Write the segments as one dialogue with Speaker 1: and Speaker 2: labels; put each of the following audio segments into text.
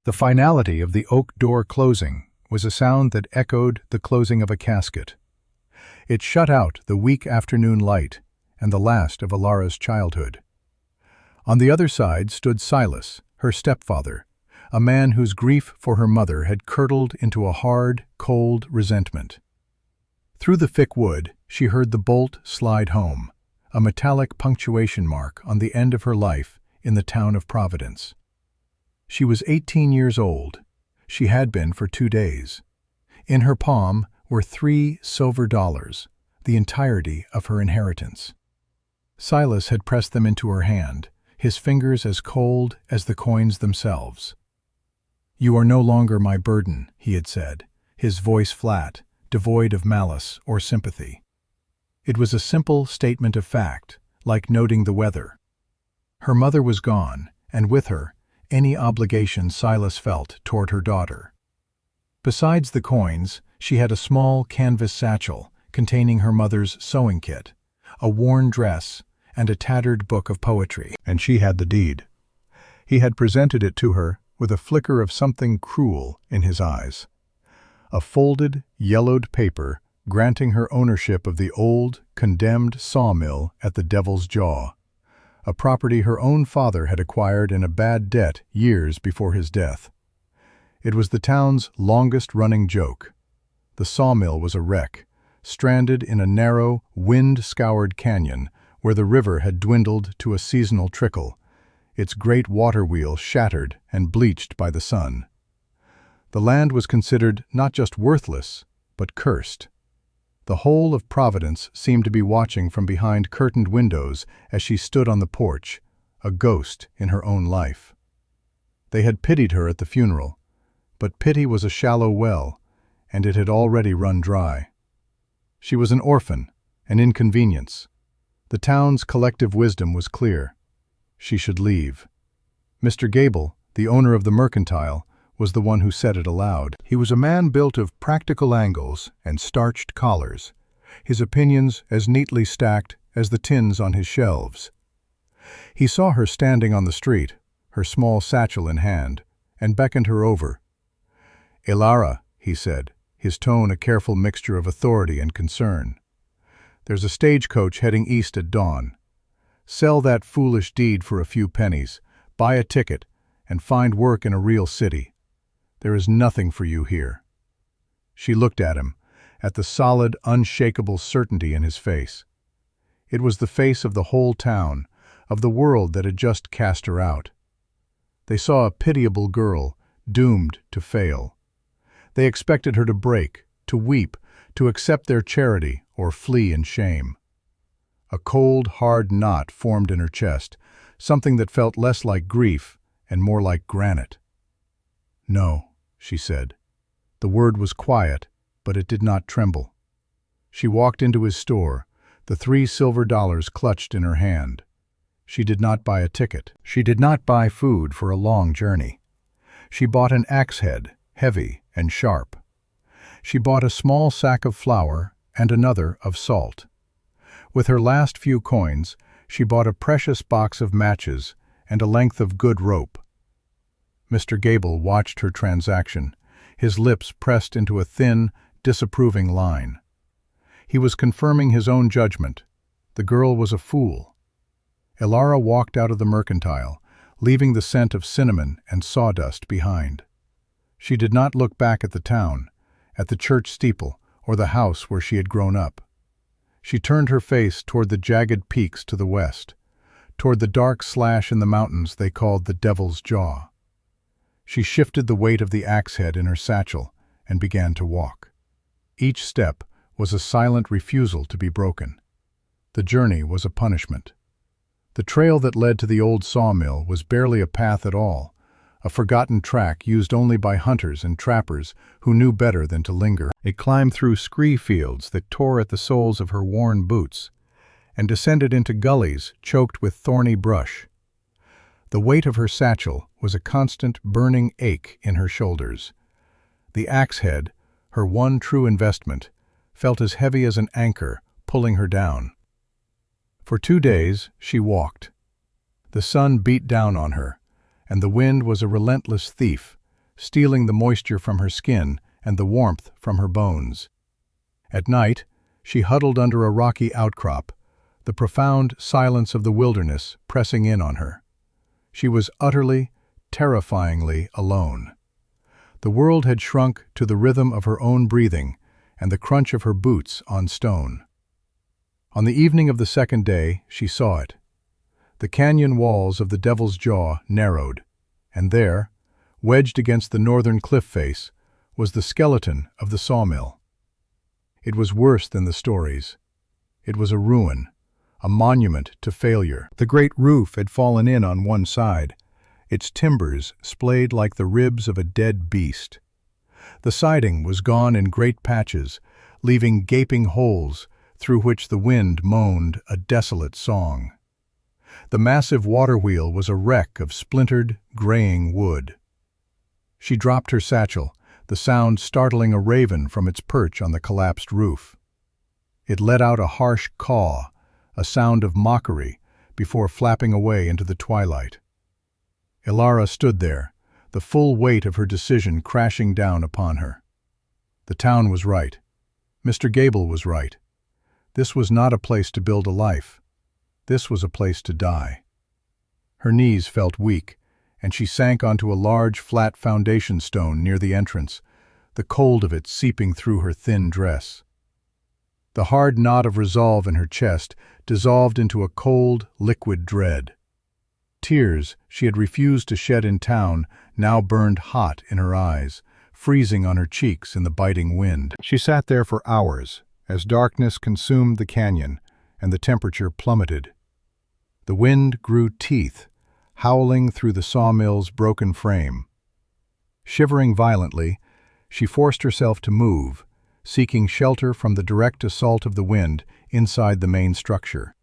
Speaker 1: The finality of the oak door closing was a sound that echoed the closing of a casket. It shut out the weak afternoon light and the last of Alara's childhood. On the other side stood Silas, her stepfather, a man whose grief for her mother had curdled into a hard, cold resentment. Through the thick wood, she heard the bolt slide home, a metallic punctuation mark on the end of her life in the town of Providence. She was 18 years old. She had been for 2 days. In her palm were 3 silver dollars, the entirety of her inheritance. Silas had pressed them into her hand, his fingers as cold as the coins themselves. "You are no longer my burden," he had said, his voice flat, devoid of malice or sympathy. It was a simple statement of fact, like noting the weather. Her mother was gone, and with her, any obligation Silas felt toward her daughter. Besides the coins, she had a small canvas satchel containing her mother's sewing kit, a worn dress, and a tattered book of poetry. And she had the deed. He had presented it to her with a flicker of something cruel in his eyes. A folded, yellowed paper granting her ownership of the old, condemned sawmill at the Devil's Jaw, a property her own father had acquired in a bad debt years before his death. It was the town's longest-running joke. The sawmill was a wreck, stranded in a narrow, wind-scoured canyon where the river had dwindled to a seasonal trickle, its great water wheel shattered and bleached by the sun. The land was considered not just worthless, but cursed. The whole of Providence seemed to be watching from behind curtained windows as she stood on the porch, a ghost in her own life. They had pitied her at the funeral, but pity was a shallow well, and it had already run dry. She was an orphan, an inconvenience. The town's collective wisdom was clear. She should leave. Mr. Gable, the owner of the mercantile, was the one who said it aloud. He was a man built of practical angles and starched collars, his opinions as neatly stacked as the tins on his shelves. He saw her standing on the street, her small satchel in hand, and beckoned her over. "Elara," he said, his tone a careful mixture of authority and concern. "There's a stagecoach heading east at dawn. Sell that foolish deed for a few pennies, buy a ticket, and find work in a real city. There is nothing for you here." She looked at him, at the solid, unshakable certainty in his face. It was the face of the whole town, of the world that had just cast her out. They saw a pitiable girl, doomed to fail. They expected her to break, to weep, to accept their charity or flee in shame. A cold, hard knot formed in her chest, something that felt less like grief and more like granite. "No," she said. The word was quiet, but it did not tremble. She walked into his store, the 3 silver dollars clutched in her hand. She did not buy a ticket. She did not buy food for a long journey. She bought an axe head, heavy and sharp. She bought a small sack of flour and another of salt. With her last few coins, she bought a precious box of matches and a length of good rope. Mr. Gable watched her transaction, his lips pressed into a thin, disapproving line. He was confirming his own judgment. The girl was a fool. Elara walked out of the mercantile, leaving the scent of cinnamon and sawdust behind. She did not look back at the town, at the church steeple, or the house where she had grown up. She turned her face toward the jagged peaks to the west, toward the dark slash in the mountains they called the Devil's Jaw. She shifted the weight of the axe head in her satchel and began to walk. Each step was a silent refusal to be broken. The journey was a punishment. The trail that led to the old sawmill was barely a path at all, a forgotten track used only by hunters and trappers who knew better than to linger. It climbed through scree fields that tore at the soles of her worn boots and descended into gullies choked with thorny brush. The weight of her satchel was a constant, burning ache in her shoulders. The axe head, her one true investment, felt as heavy as an anchor, pulling her down. For 2 days she walked. The sun beat down on her, and the wind was a relentless thief, stealing the moisture from her skin and the warmth from her bones. At night, she huddled under a rocky outcrop, the profound silence of the wilderness pressing in on her. She was utterly, terrifyingly alone. The world had shrunk to the rhythm of her own breathing and the crunch of her boots on stone. On the evening of the second day, she saw it. The canyon walls of the Devil's Jaw narrowed, and there, wedged against the northern cliff face, was the skeleton of the Sawmill. It was worse than the stories. It was a ruin, a monument to failure. The great roof had fallen in on one side, its timbers splayed like the ribs of a dead beast. The siding was gone in great patches, leaving gaping holes through which the wind moaned a desolate song. The massive water wheel was a wreck of splintered, graying wood. She dropped her satchel, the sound startling a raven from its perch on the collapsed roof. It let out a harsh caw, a sound of mockery, before flapping away into the twilight. Ilara stood there, the full weight of her decision crashing down upon her. The town was right. Mr. Gable was right. This was not a place to build a life. This was a place to die. Her knees felt weak, and she sank onto a large, flat foundation stone near the entrance, the cold of it seeping through her thin dress. The hard knot of resolve in her chest dissolved into a cold, liquid dread. Tears she had refused to shed in town now burned hot in her eyes, freezing on her cheeks in the biting wind. She sat there for hours, as darkness consumed the canyon and the temperature plummeted. The wind grew teeth, howling through the sawmill's broken frame. Shivering violently, she forced herself to move, seeking shelter from the direct assault of the wind inside the main structure.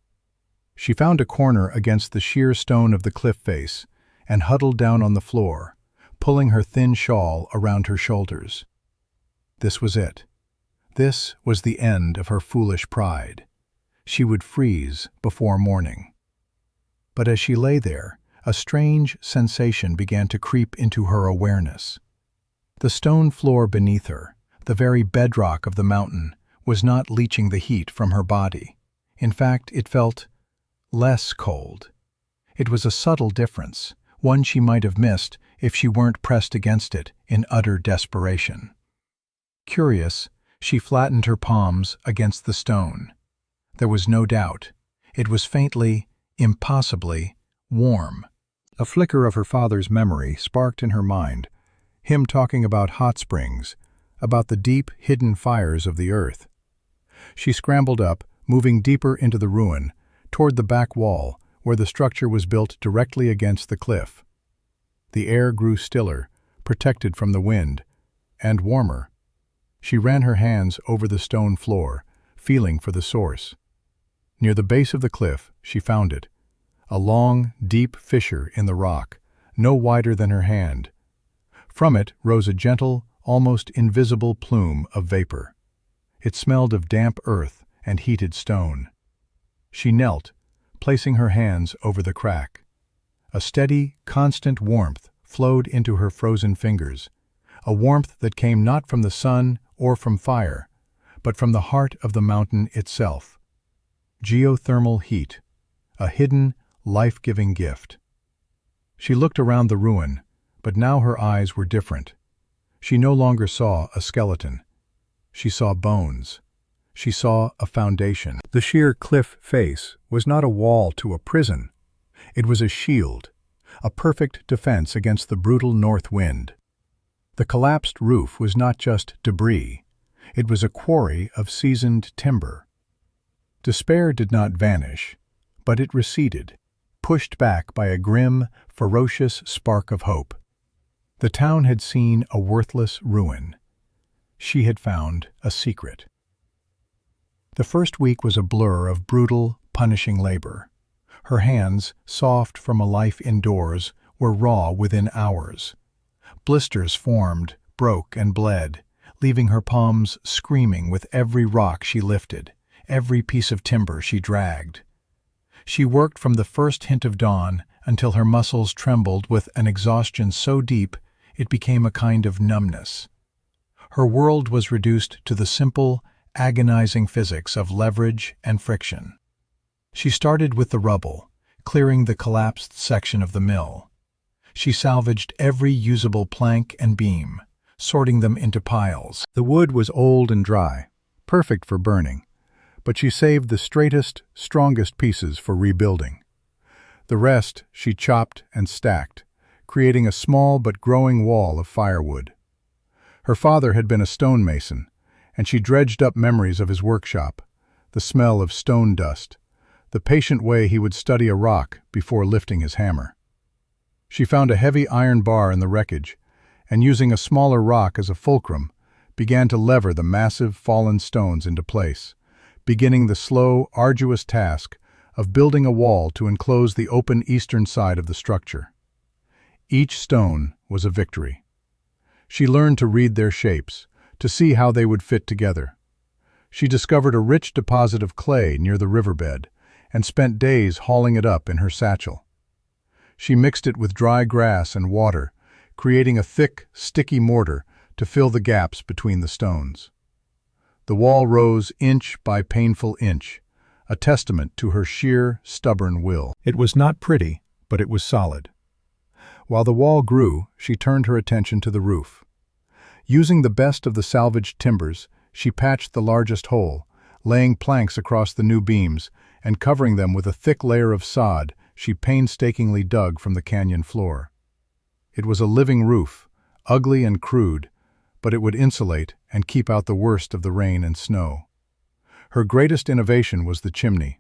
Speaker 1: She found a corner against the sheer stone of the cliff face and huddled down on the floor, pulling her thin shawl around her shoulders. This was it. This was the end of her foolish pride. She would freeze before morning. But as she lay there, a strange sensation began to creep into her awareness. The stone floor beneath her, the very bedrock of the mountain, was not leaching the heat from her body. In fact, it felt less cold. It was a subtle difference, one she might have missed if she weren't pressed against it in utter desperation. Curious, she flattened her palms against the stone. There was no doubt. It was faintly, impossibly warm. A flicker of her father's memory sparked in her mind, him talking about hot springs, about the deep, hidden fires of the earth. She scrambled up, moving deeper into the ruin, toward the back wall, where the structure was built directly against the cliff. The air grew stiller, protected from the wind, and warmer. She ran her hands over the stone floor, feeling for the source. Near the base of the cliff, she found it, a long, deep fissure in the rock, no wider than her hand. From it rose a gentle, almost invisible plume of vapor. It smelled of damp earth and heated stone. She knelt, placing her hands over the crack. A steady, constant warmth flowed into her frozen fingers, a warmth that came not from the sun or from fire, but from the heart of the mountain itself. Geothermal heat, a hidden, life-giving gift. She looked around the ruin, but now her eyes were different. She no longer saw a skeleton. She saw bones. She saw a foundation. The sheer cliff face was not a wall to a prison. It was a shield, a perfect defense against the brutal north wind. The collapsed roof was not just debris. It was a quarry of seasoned timber. Despair did not vanish, but it receded, pushed back by a grim, ferocious spark of hope. The town had seen a worthless ruin. She had found a secret. The first week was a blur of brutal, punishing labor. Her hands, soft from a life indoors, were raw within hours. Blisters formed, broke, and bled, leaving her palms screaming with every rock she lifted, every piece of timber she dragged. She worked from the first hint of dawn until her muscles trembled with an exhaustion so deep it became a kind of numbness. Her world was reduced to the simple, agonizing physics of leverage and friction. She started with the rubble, clearing the collapsed section of the mill. She salvaged every usable plank and beam, sorting them into piles. The wood was old and dry, perfect for burning, but she saved the straightest, strongest pieces for rebuilding. The rest she chopped and stacked, creating a small but growing wall of firewood. Her father had been a stonemason, and she dredged up memories of his workshop, the smell of stone dust, the patient way he would study a rock before lifting his hammer. She found a heavy iron bar in the wreckage, and using a smaller rock as a fulcrum, began to lever the massive fallen stones into place, beginning the slow, arduous task of building a wall to enclose the open eastern side of the structure. Each stone was a victory. She learned to read their shapes, to see how they would fit together. She discovered a rich deposit of clay near the riverbed and spent days hauling it up in her satchel. She mixed it with dry grass and water, creating a thick, sticky mortar to fill the gaps between the stones. The wall rose inch by painful inch, a testament to her sheer, stubborn will. It was not pretty, but it was solid. While the wall grew, she turned her attention to the roof. Using the best of the salvaged timbers, she patched the largest hole, laying planks across the new beams and covering them with a thick layer of sod she painstakingly dug from the canyon floor. It was a living roof, ugly and crude, but it would insulate and keep out the worst of the rain and snow. Her greatest innovation was the chimney.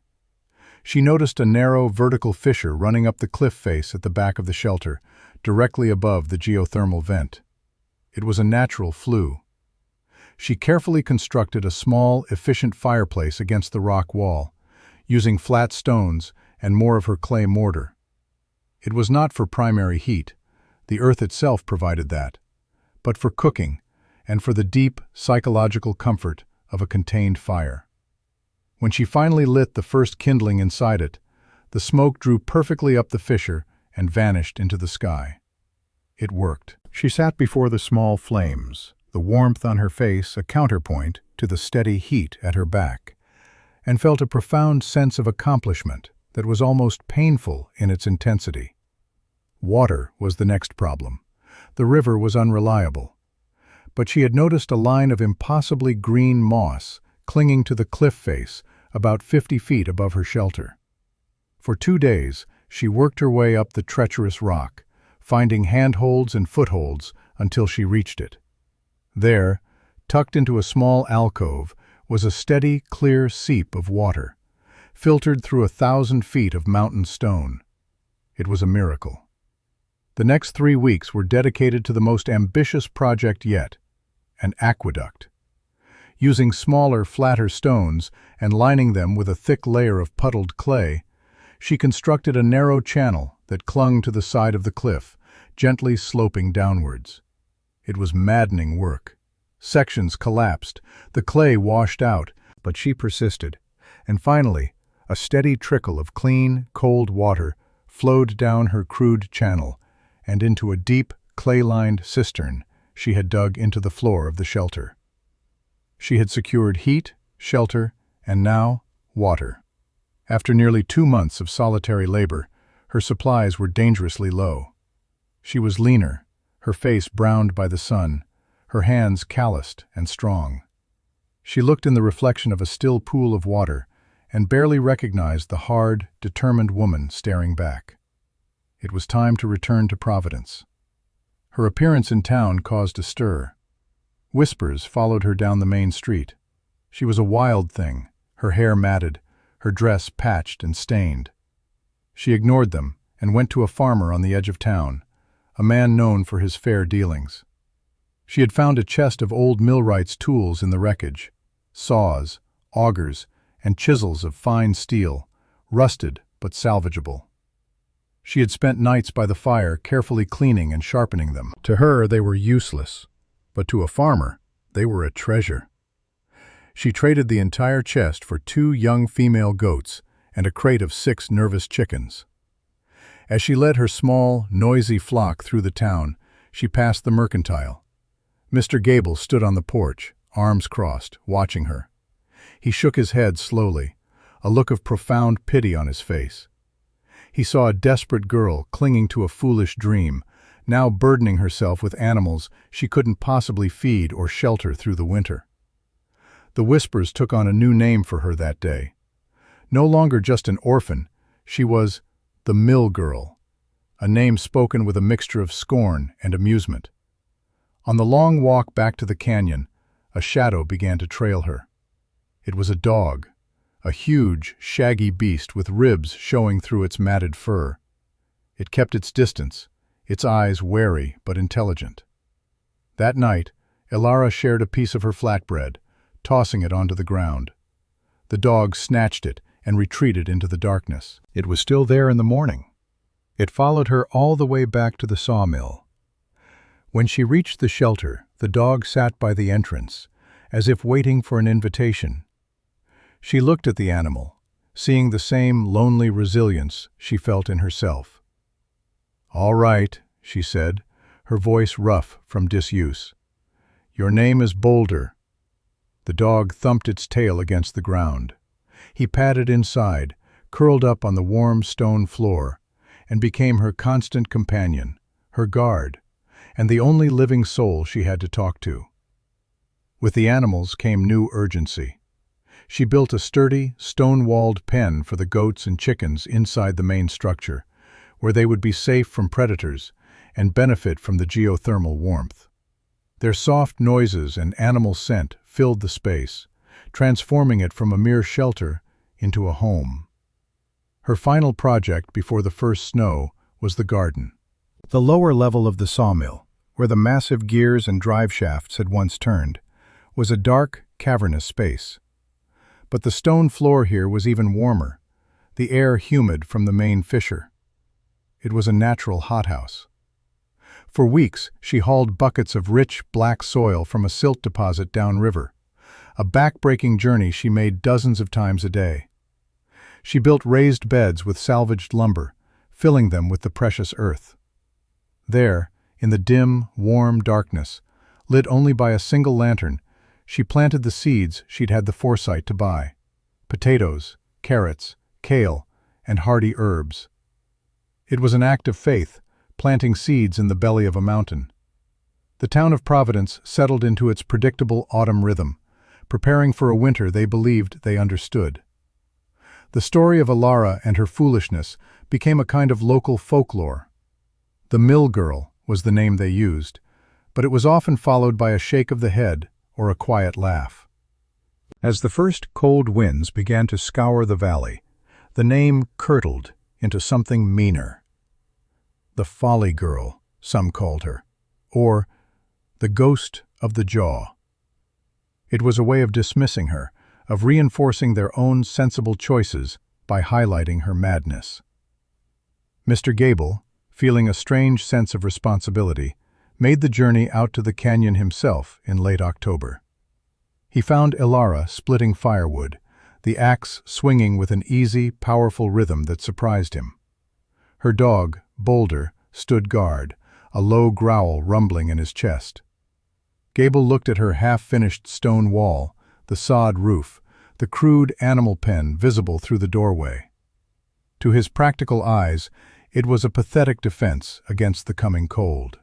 Speaker 1: She noticed a narrow, vertical fissure running up the cliff face at the back of the shelter, directly above the geothermal vent. It was a natural flue. She carefully constructed a small, efficient fireplace against the rock wall, using flat stones and more of her clay mortar. It was not for primary heat, the earth itself provided that, but for cooking and for the deep, psychological comfort of a contained fire. When she finally lit the first kindling inside it, the smoke drew perfectly up the fissure and vanished into the sky. It worked. She sat before the small flames, the warmth on her face a counterpoint to the steady heat at her back, and felt a profound sense of accomplishment that was almost painful in its intensity. Water was the next problem. The river was unreliable, but she had noticed a line of impossibly green moss clinging to the cliff face about 50 feet above her shelter. For 2 days, she worked her way up the treacherous rock, finding handholds and footholds until she reached it. There, tucked into a small alcove, was a steady, clear seep of water, filtered through 1,000 feet of mountain stone. It was a miracle. The next 3 weeks were dedicated to the most ambitious project yet, an aqueduct. Using smaller, flatter stones and lining them with a thick layer of puddled clay, she constructed a narrow channel that clung to the side of the cliff, gently sloping downwards. It was maddening work. Sections collapsed, the clay washed out, but she persisted, and finally, a steady trickle of clean, cold water flowed down her crude channel and into a deep, clay-lined cistern she had dug into the floor of the shelter. She had secured heat, shelter, and now water. After nearly 2 months of solitary labor, her supplies were dangerously low. She was leaner, her face browned by the sun, her hands calloused and strong. She looked in the reflection of a still pool of water and barely recognized the hard, determined woman staring back. It was time to return to Providence. Her appearance in town caused a stir. Whispers followed her down the main street. She was a wild thing, her hair matted, her dress patched and stained. She ignored them and went to a farmer on the edge of town, a man known for his fair dealings. She had found a chest of old millwright's tools in the wreckage, saws, augers, and chisels of fine steel, rusted but salvageable. She had spent nights by the fire carefully cleaning and sharpening them. To her, they were useless, but to a farmer, they were a treasure. She traded the entire chest for 2 young female goats and a crate of 6 nervous chickens. As she led her small, noisy flock through the town, She passed the mercantile. Mr. Gable stood on the porch, arms crossed, watching her. He shook his head slowly, a look of profound pity on his face. He saw a desperate girl clinging to a foolish dream, now burdening herself with animals she couldn't possibly feed or shelter through the winter. The whispers took on a new name for her that day. No longer just an orphan, she was the Mill Girl, a name spoken with a mixture of scorn and amusement. On the long walk back to the canyon, a shadow began to trail her. It was a dog, a huge, shaggy beast with ribs showing through its matted fur. It kept its distance, its eyes wary but intelligent. That night, Elara shared a piece of her flatbread, tossing it onto the ground. The dog snatched it and retreated into the darkness. It was still there in the morning. It followed her all the way back to the sawmill. When she reached the shelter, the dog sat by the entrance, as if waiting for an invitation. She looked at the animal, seeing the same lonely resilience she felt in herself. "All right," she said, her voice rough from disuse. "Your name is Boulder." The dog thumped its tail against the ground. He padded inside, curled up on the warm stone floor, and became her constant companion, her guard, and the only living soul she had to talk to. With the animals came new urgency. She built a sturdy, stone-walled pen for the goats and chickens inside the main structure, where they would be safe from predators and benefit from the geothermal warmth. Their soft noises and animal scent filled the space, transforming it from a mere shelter into a home. Her final project before the first snow was the garden. The lower level of the sawmill, where the massive gears and drive shafts had once turned, was a dark, cavernous space. But the stone floor here was even warmer, the air humid from the main fissure. It was a natural hothouse. For weeks, she hauled buckets of rich, black soil from a silt deposit downriver, a back-breaking journey she made dozens of times a day. She built raised beds with salvaged lumber, filling them with the precious earth. There, in the dim, warm darkness, lit only by a single lantern, she planted the seeds she'd had the foresight to buy: potatoes, carrots, kale, and hardy herbs. It was an act of faith, planting seeds in the belly of a mountain. The town of Providence settled into its predictable autumn rhythm, preparing for a winter they believed they understood. The story of Elara and her foolishness became a kind of local folklore. The Mill Girl was the name they used, but it was often followed by a shake of the head or a quiet laugh. As the first cold winds began to scour the valley, the name curdled into something meaner. The Folly Girl, some called her, or the Ghost of the Jaw. It was a way of dismissing her, of reinforcing their own sensible choices by highlighting her madness. Mr. Gable, feeling a strange sense of responsibility, made the journey out to the canyon himself in late October. He found Elara splitting firewood, the axe swinging with an easy, powerful rhythm that surprised him. Her dog, Boulder, stood guard, a low growl rumbling in his chest. Gable looked at her half-finished stone wall, the sod roof, the crude animal pen visible through the doorway. To his practical eyes, it was a pathetic defense against the coming cold.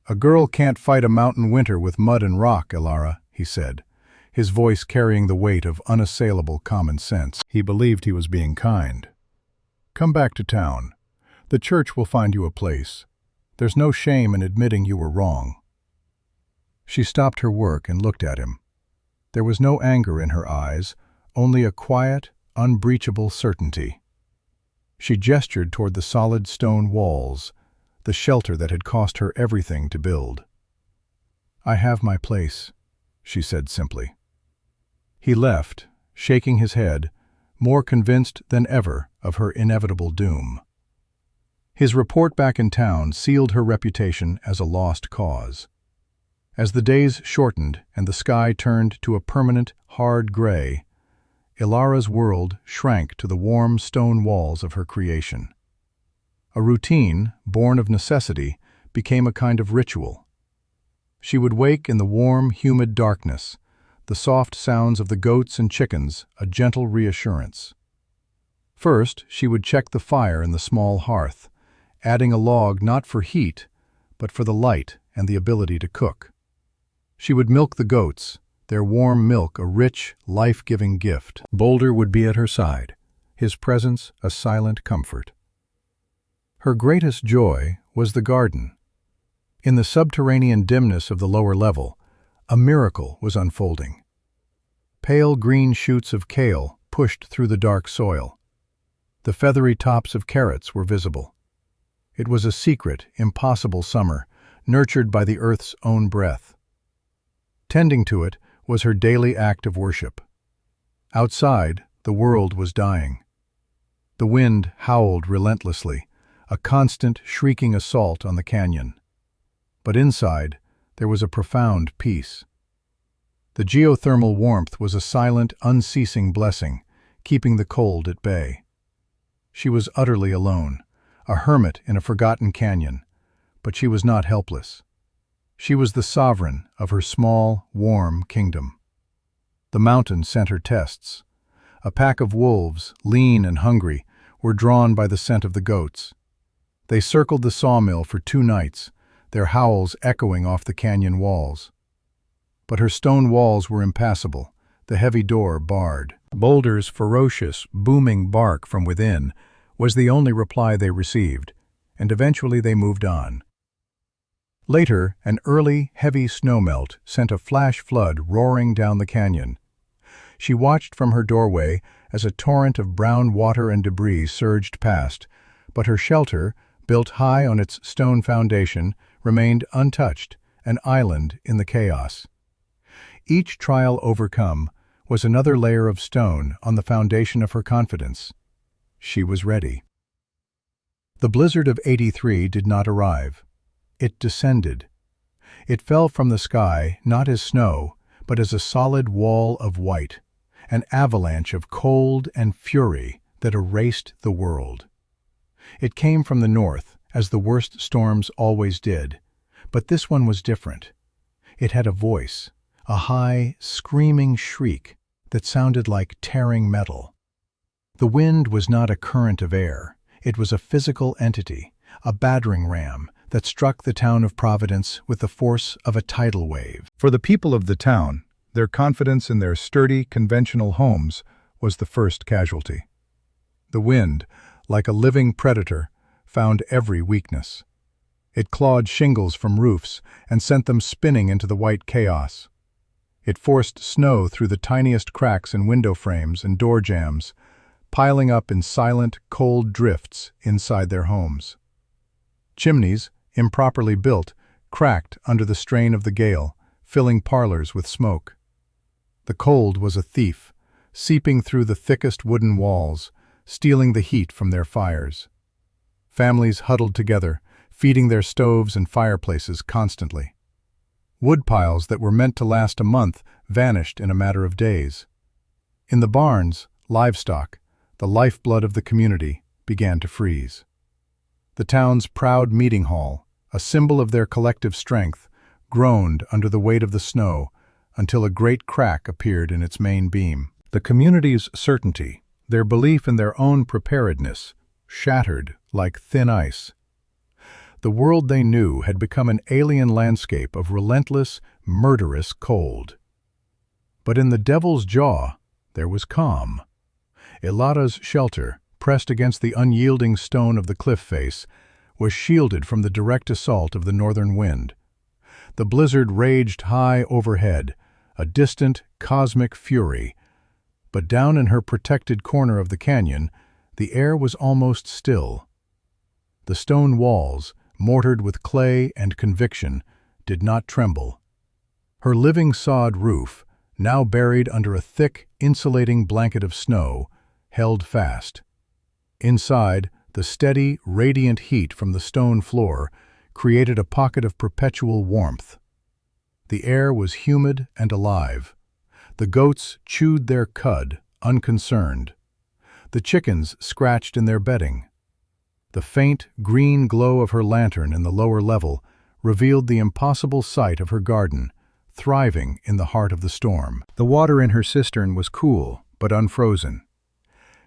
Speaker 1: "A girl can't fight a mountain winter with mud and rock, Elara," he said, his voice carrying the weight of unassailable common sense. He believed he was being kind. "Come back to town. The church will find you a place. There's no shame in admitting you were wrong." She stopped her work and looked at him. There was no anger in her eyes, only a quiet, unbreachable certainty. She gestured toward the solid stone walls, the shelter that had cost her everything to build. "I have my place," she said simply. He left, shaking his head, more convinced than ever of her inevitable doom. His report back in town sealed her reputation as a lost cause. As the days shortened and the sky turned to a permanent, hard gray, Elara's world shrank to the warm stone walls of her creation. A routine, born of necessity, became a kind of ritual. She would wake in the warm, humid darkness, the soft sounds of the goats and chickens a gentle reassurance. First, she would check the fire in the small hearth, adding a log not for heat, but for the light and the ability to cook. She would milk the goats, their warm milk a rich, life-giving gift. Boulder would be at her side, his presence a silent comfort. Her greatest joy was the garden. In the subterranean dimness of the lower level, a miracle was unfolding. Pale green shoots of kale pushed through the dark soil. The feathery tops of carrots were visible. It was a secret, impossible summer, nurtured by the earth's own breath. Tending to it was her daily act of worship. Outside, the world was dying. The wind howled relentlessly, a constant, shrieking assault on the canyon. But inside, there was a profound peace. The geothermal warmth was a silent, unceasing blessing, keeping the cold at bay. She was utterly alone, a hermit in a forgotten canyon, but she was not helpless. She was the sovereign of her small, warm kingdom. The mountain sent her tests. A pack of wolves, lean and hungry, were drawn by the scent of the goats. They circled the sawmill for 2 nights, their howls echoing off the canyon walls. But her stone walls were impassable, the heavy door barred. Boulder's ferocious, booming bark from within was the only reply they received, and eventually they moved on. Later, an early, heavy snowmelt sent a flash flood roaring down the canyon. She watched from her doorway as a torrent of brown water and debris surged past, but her shelter, built high on its stone foundation, remained untouched, an island in the chaos. Each trial overcome was another layer of stone on the foundation of her confidence. She was ready. The blizzard of '83 did not arrive. It descended. It fell from the sky not as snow, but as a solid wall of white, an avalanche of cold and fury that erased the world. It came from the north, as the worst storms always did, but this one was different. It had a voice, a high, screaming shriek that sounded like tearing metal. The wind was not a current of air. It was a physical entity, a battering ram that struck the town of Providence with the force of a tidal wave. For the people of the town, their confidence in their sturdy, conventional homes was the first casualty. The wind, like a living predator, found every weakness. It clawed shingles from roofs and sent them spinning into the white chaos. It forced snow through the tiniest cracks in window frames and door jambs, piling up in silent, cold drifts inside their homes. Chimneys, improperly built, cracked under the strain of the gale, filling parlors with smoke. The cold was a thief, seeping through the thickest wooden walls, stealing the heat from their fires. Families huddled together, feeding their stoves and fireplaces constantly. Wood piles that were meant to last a month vanished in a matter of days. In the barns, livestock, the lifeblood of the community, began to freeze. The town's proud meeting hall, a symbol of their collective strength, groaned under the weight of the snow until a great crack appeared in its main beam. The community's certainty, their belief in their own preparedness, shattered like thin ice. The world they knew had become an alien landscape of relentless, murderous cold. But in the devil's jaw, there was calm. Elada's shelter, pressed against the unyielding stone of the cliff face, was shielded from the direct assault of the northern wind. The blizzard raged high overhead, a distant, cosmic fury, but down in her protected corner of the canyon, the air was almost still. The stone walls, mortared with clay and conviction, did not tremble. Her living sod roof, now buried under a thick, insulating blanket of snow, held fast. Inside, the steady, radiant heat from the stone floor created a pocket of perpetual warmth. The air was humid and alive. The goats chewed their cud, unconcerned. The chickens scratched in their bedding. The faint, green glow of her lantern in the lower level revealed the impossible sight of her garden, thriving in the heart of the storm. The water in her cistern was cool, but unfrozen.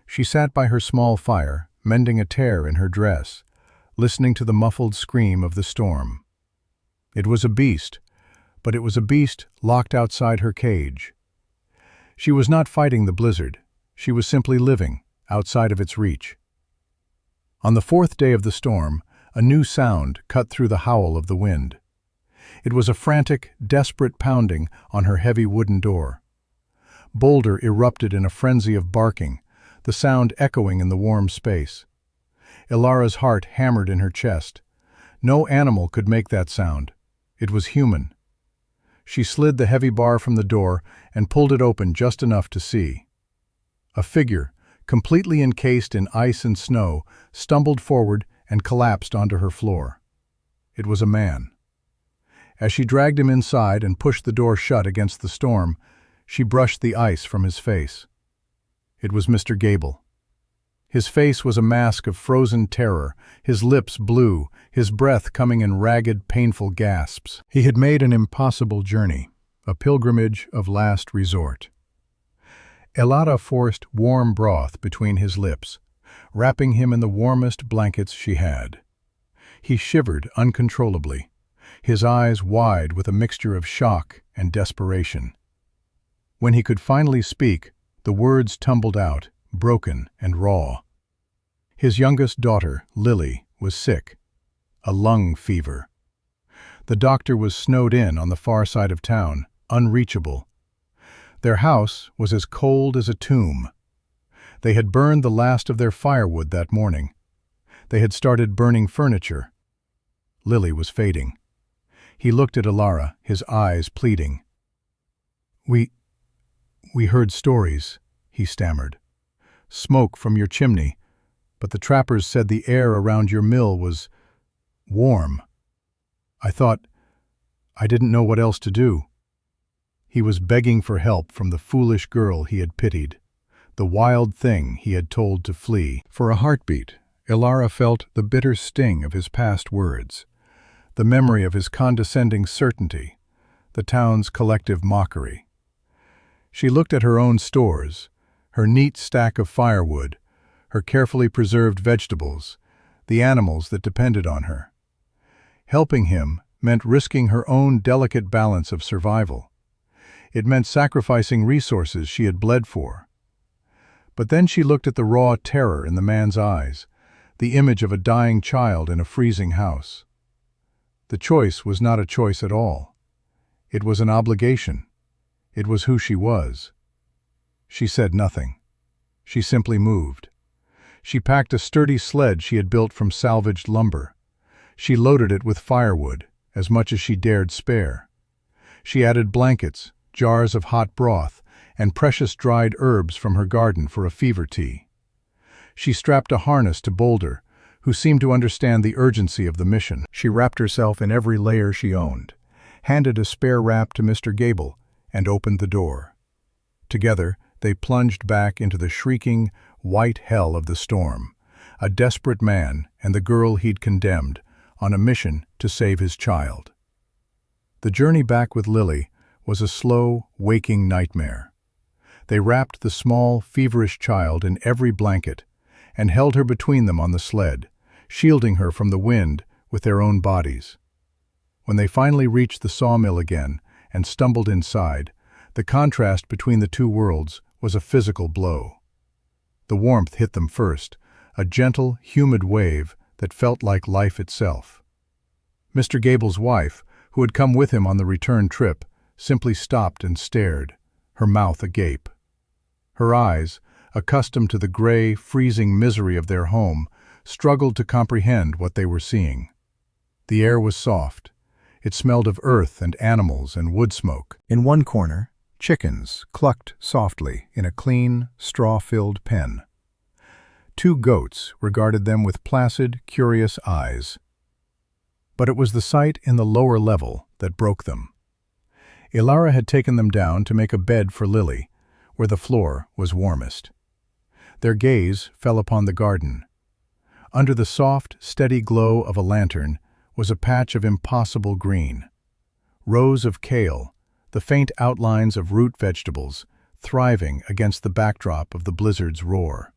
Speaker 1: She sat by her small fire, mending a tear in her dress, listening to the muffled scream of the storm. It was a beast, but it was a beast locked outside her cage. She was not fighting the blizzard. She was simply living outside of its reach. On the fourth day of the storm, a new sound cut through the howl of the wind. It was a frantic, desperate pounding on her heavy wooden door. Boulder erupted in a frenzy of barking, the sound echoing in the warm space. Ilara's heart hammered in her chest. No animal could make that sound. It was human. She slid the heavy bar from the door and pulled it open just enough to see. A figure, completely encased in ice and snow, stumbled forward and collapsed onto her floor. It was a man. As she dragged him inside and pushed the door shut against the storm, she brushed the ice from his face. It was Mr. Gable. His face was a mask of frozen terror, his lips blue, his breath coming in ragged, painful gasps. He had made an impossible journey, a pilgrimage of last resort. Ilara forced warm broth between his lips, wrapping him in the warmest blankets she had. He shivered uncontrollably, his eyes wide with a mixture of shock and desperation. When he could finally speak, the words tumbled out, broken and raw. His youngest daughter, Lily, was sick, a lung fever. The doctor was snowed in on the far side of town, unreachable. Their house was as cold as a tomb. They had burned the last of their firewood that morning. They had started burning furniture. Lily was fading. He looked at Ilara, his eyes pleading. We heard stories," he stammered. "Smoke from your chimney, but the trappers said the air around your mill was warm. I didn't know what else to do." He was begging for help from the foolish girl he had pitied, the wild thing he had told to flee. For a heartbeat, Ilara felt the bitter sting of his past words, the memory of his condescending certainty, the town's collective mockery. She looked at her own stores, her neat stack of firewood, her carefully preserved vegetables, the animals that depended on her. Helping him meant risking her own delicate balance of survival. It meant sacrificing resources she had bled for. But then she looked at the raw terror in the man's eyes, the image of a dying child in a freezing house. The choice was not a choice at all. It was an obligation. It was who she was. She said nothing. She simply moved. She packed a sturdy sled she had built from salvaged lumber. She loaded it with firewood, as much as she dared spare. She added blankets, jars of hot broth, and precious dried herbs from her garden for a fever tea. She strapped a harness to Boulder, who seemed to understand the urgency of the mission. She wrapped herself in every layer she owned, handed a spare wrap to Mr. Gable, and opened the door. Together, they plunged back into the shrieking, white hell of the storm, a desperate man and the girl he'd condemned, on a mission to save his child. The journey back with Lily was a slow, waking nightmare. They wrapped the small, feverish child in every blanket and held her between them on the sled, shielding her from the wind with their own bodies. When they finally reached the sawmill again and stumbled inside, the contrast between the two worlds was a physical blow. The warmth hit them first, a gentle, humid wave that felt like life itself. Mr. Gable's wife, who had come with him on the return trip, simply stopped and stared, her mouth agape. Her eyes, accustomed to the gray, freezing misery of their home, struggled to comprehend what they were seeing. The air was soft. It smelled of earth and animals and wood smoke. In one corner, chickens clucked softly in a clean, straw-filled pen. Two goats regarded them with placid, curious eyes. But it was the sight in the lower level that broke them. Ilara had taken them down to make a bed for Lily, where the floor was warmest. Their gaze fell upon the garden. Under the soft, steady glow of a lantern was a patch of impossible green. Rows of kale, the faint outlines of root vegetables, thriving against the backdrop of the blizzard's roar.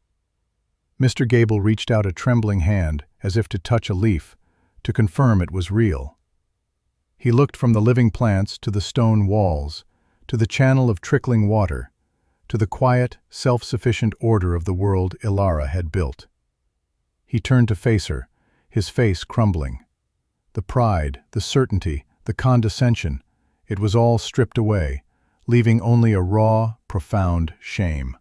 Speaker 1: Mr. Gable reached out a trembling hand as if to touch a leaf, to confirm it was real. He looked from the living plants to the stone walls, to the channel of trickling water, to the quiet, self-sufficient order of the world Ilara had built. He turned to face her, his face crumbling. The pride, the certainty, the condescension, it was all stripped away, leaving only a raw, profound shame.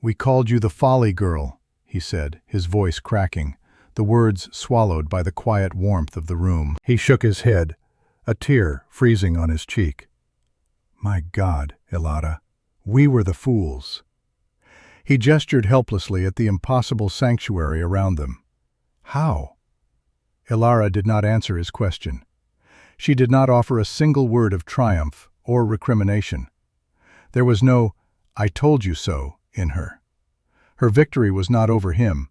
Speaker 1: "We called you the folly girl," he said, his voice cracking, the words swallowed by the quiet warmth of the room. He shook his head, a tear freezing on his cheek. "My God, Ilara, we were the fools." He gestured helplessly at the impossible sanctuary around them. "How?" Ilara did not answer his question. She did not offer a single word of triumph or recrimination. There was no "I told you so" in her. Her victory was not over him.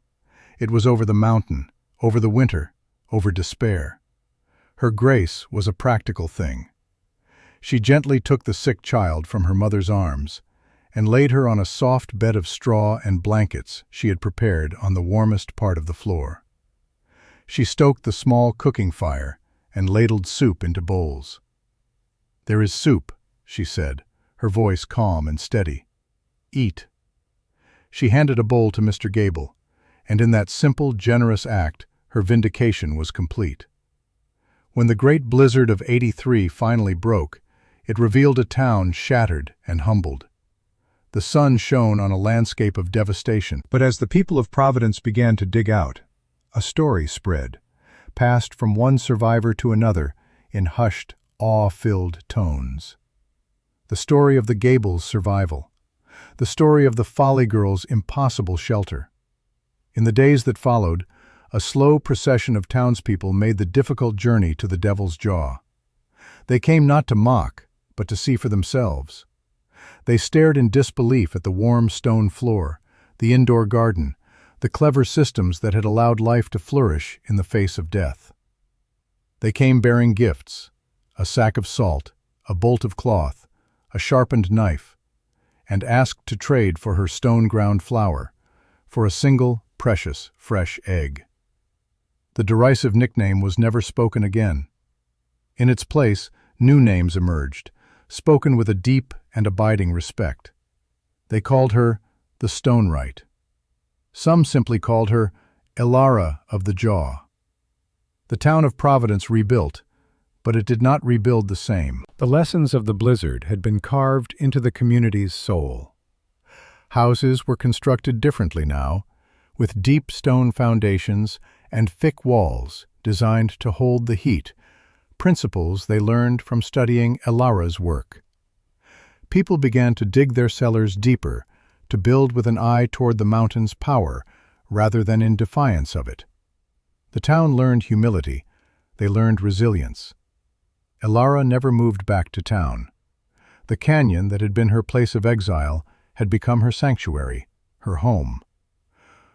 Speaker 1: It was over the mountain, over the winter, over despair. Her grace was a practical thing. She gently took the sick child from her mother's arms and laid her on a soft bed of straw and blankets she had prepared on the warmest part of the floor. She stoked the small cooking fire and ladled soup into bowls. "There is soup," she said, her voice calm and steady. "Eat." She handed a bowl to Mr. Gable, and in that simple, generous act, her vindication was complete. When the great blizzard of '83 finally broke, it revealed a town shattered and humbled. The sun shone on a landscape of devastation. But as the people of Providence began to dig out, a story spread, passed from one survivor to another in hushed, awe-filled tones. The story of the Gables' survival. The story of the Folly Girls' impossible shelter. In the days that followed, a slow procession of townspeople made the difficult journey to the Devil's Jaw. They came not to mock, but to see for themselves. They stared in disbelief at the warm stone floor, the indoor garden, the clever systems that had allowed life to flourish in the face of death. They came bearing gifts, a sack of salt, a bolt of cloth, a sharpened knife, and asked to trade for her stone-ground flour, for a single, precious, fresh egg. The derisive nickname was never spoken again. In its place, new names emerged, spoken with a deep and abiding respect. They called her the Stonewright. Some simply called her Ilara of the Jaw. The town of Providence rebuilt, but it did not rebuild the same. The lessons of the blizzard had been carved into the community's soul. Houses were constructed differently now, with deep stone foundations and thick walls designed to hold the heat, principles they learned from studying Ilara's work. People began to dig their cellars deeper, to build with an eye toward the mountain's power rather than in defiance of it. The town learned humility. They learned resilience. Ilara never moved back to town. The canyon that had been her place of exile had become her sanctuary, her home.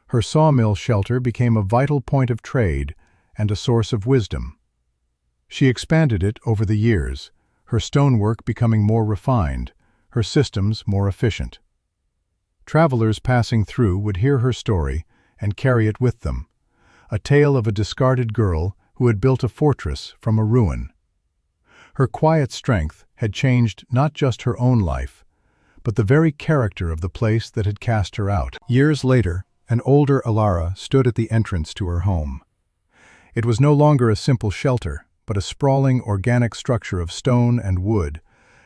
Speaker 1: Her sawmill shelter became a vital point of trade and a source of wisdom. She expanded it over the years, her stonework becoming more refined, her systems more efficient. Travelers passing through would hear her story and carry it with them, a tale of a discarded girl who had built a fortress from a ruin. Her quiet strength had changed not just her own life, but the very character of the place that had cast her out. Years later, an older Ilara stood at the entrance to her home. It was no longer a simple shelter, but a sprawling organic structure of stone and wood,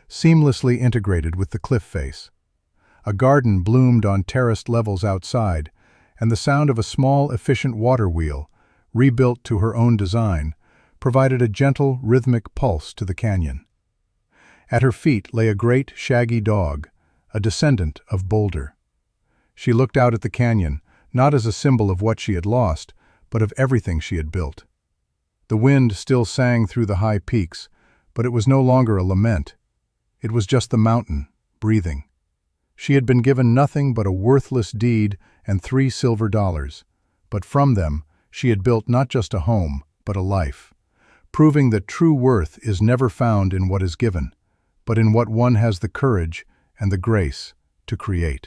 Speaker 1: seamlessly integrated with the cliff face. A garden bloomed on terraced levels outside, and the sound of a small, efficient water wheel, rebuilt to her own design, provided a gentle, rhythmic pulse to the canyon. At her feet lay a great, shaggy dog, a descendant of Boulder. She looked out at the canyon, not as a symbol of what she had lost, but of everything she had built. The wind still sang through the high peaks, but it was no longer a lament. It was just the mountain, breathing. She had been given nothing but a worthless deed and $3 silver, but from them she had built not just a home, but a life, proving that true worth is never found in what is given, but in what one has the courage and the grace to create.